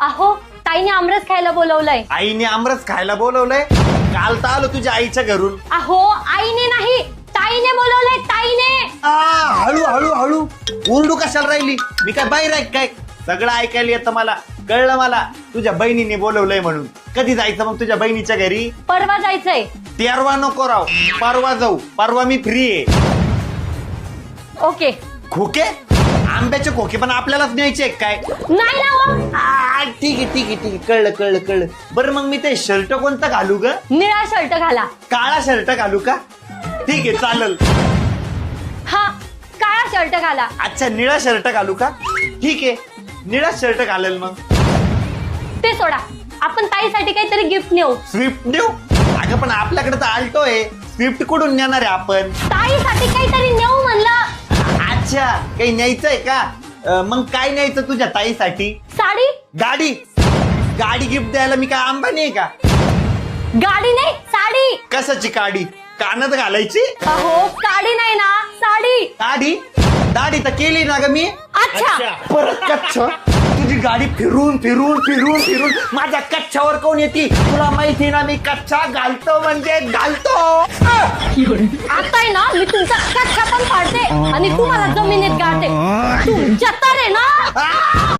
अहो ताईने आमरस खायला बोलवलंय. आईने आमरस खायला बोलवलंय? काल तर आलो तुझ्या आईच्या घरून. अहो आईने नाही ताईने बोलवलंय, ताईने. हळू हळू हळू ओरडू कशाला राहिली? मी काय बाहेर आहे काय? सगळं ऐकायला येतं मला. कळलं मला तुझ्या बहिणीने बोलवलंय म्हणून. कधी जायचं मग तुझ्या बहिणीच्या घरी? परवा जायचंय. तेरवा नको राव, परवा जाऊ. परवा मी फ्री आहे. ओके. खोके? आंब्याचे खोके पण आपल्यालाच न्यायचे काय? नाही ना हो. ठीक आहे ठीक आहे ठीक आहे, कळलं कळलं कळलं. बरं मग मी ते शर्ट कोणतं घालू ग? निळा शर्ट घाला. काळा शर्ट घालू का? ठीक आहे चालेल. हा काळा शर्ट घाला. अच्छा निळा शर्ट घालू का? ठीक आहे निळा शर्ट घालेल. मग ते सोडा, आपण ताईसाठी काहीतरी गिफ्ट नेऊ. स्विफ्ट देऊ? अगं पण आपल्याकडे तर आल्टो आहे. स्विफ्ट कुठून नेणार आहे आपण? ताईसाठी काहीतरी नेऊ म्हणलं. अच्छा काही न्यायचंय का? मग काय न्यायचं तुझ्या ताईसाठी? साडी. गाडी? गाडी गिफ्ट द्यायला मी काय अंबानी आहे का? गाडी नाही साडी. कशाची गाडी? कानात घालायची? अहो गाडी नाही ना, साडी. दाढी? दाढी तर केली ना ग मी. अच्छा. परत कच्छ? तुझी गाडी फिरून फिरून फिरून फिरून माझ्या कच्छावर कोण येते? तुला माहिती ना मी कच्छा घालतो म्हणजे घालतो. आता आहे ना मी तुमचा कच्चा पण पाडते आणि तुम्हाला जमिनीत गाडते. तुमच्या तर आहे ना.